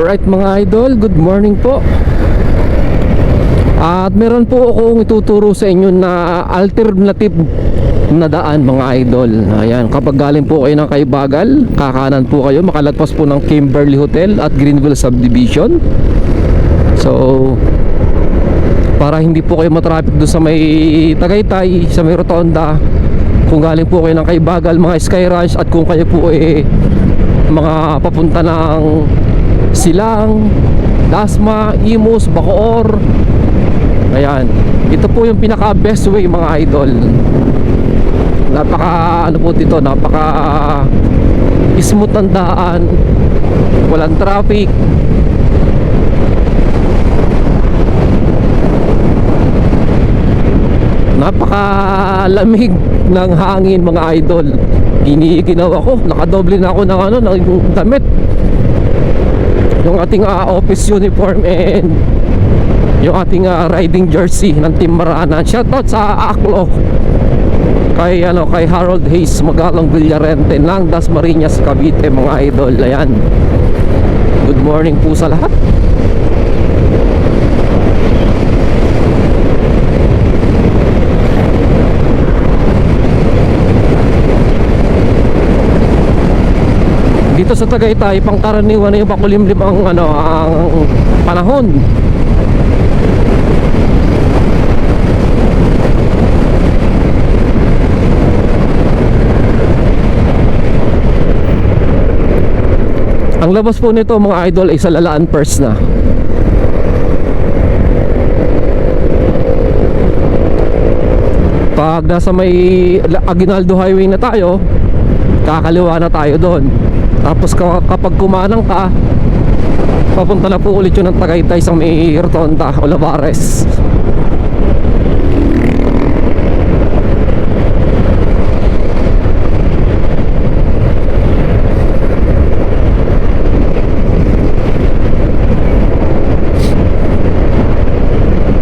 Alright mga idol, good morning po. At meron po akong ituturo sa inyo na alternative na daan mga idol. Ayan, kapag galing po kayo ng Kaibagal, kakanan po kayo, makalagpas po ng Kimberly Hotel at Greenville Subdivision. So para hindi po kayo matraffic doon sa may Tagaytay, sa may Rotonda, kung galing po kayo ng Kaibagal, mga Sky Ranch, at kung kayo po mga papunta ng Silang, Dasma, Imus, Bacoor, ayan, ito po yung pinaka best way mga idol. Napaka ano po dito, napaka smooth ang daan, walang traffic, napakalamig ng hangin mga idol. Giniginaw ako, nakadoble na ako ng damit, yung ating office uniform and yung ating riding jersey ng Team Marana. Shoutout sa Aklo, kay Harold Hayes Magalong Villarente ng Dasmariñas, Cavite mga idol. Ayan, good morning po sa lahat. Dito sa Tagaytay, pangkaraniwan na yung pakulimlim ang panahon. Ang labas po nito mga idol ay sa Lalaan First na. Pag nasa may Aguinaldo Highway na tayo, kakaliwa na tayo doon. Tapos kapag kumanang ka, papunta na po ulit yun ng Tagaytay sa may Rotonda o Lavares.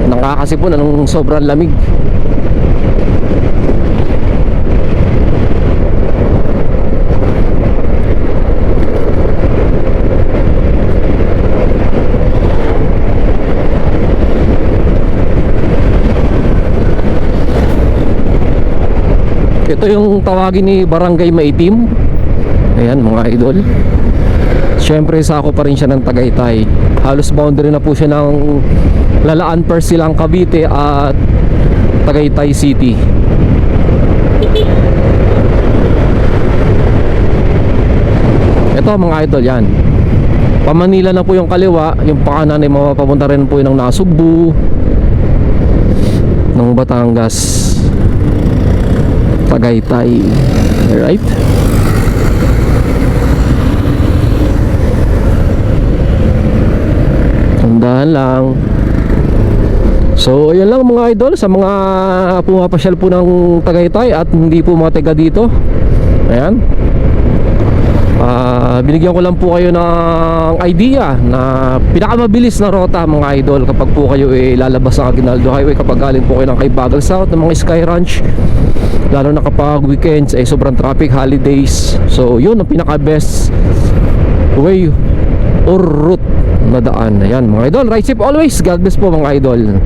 Nakakasi po na nung sobrang lamig. Ito yung tawagin ni Barangay Maitim. Ayan mga idol, syempre sako pa rin siya ng Tagaytay. Halos boundary na po siya ng Lalaan per Silang, Cavite at Tagaytay City. Ito mga idol, yan pa-Manila na po yung kaliwa. Yung pakanan ay mapapunta rin po yung ng Nasugbu, ng Batangas, Tagaytay. Alright, tandaan lang. So ayan lang mga idol, sa mga pumapasyal po ng Tagaytay at hindi po mga taga dito, ayan, binigyan ko lang po kayo ng idea na pinakamabilis na rota mga idol kapag po kayo lalabas ng Aguinaldo Highway, kapag galing po kayo ng Kaibagal South, ng mga Sky Ranch, lalo na kapag weekends ay sobrang traffic, holidays. So yun ang pinaka best way or route na daan. Ayan mga idol, ride safe always. God bless po mga idol.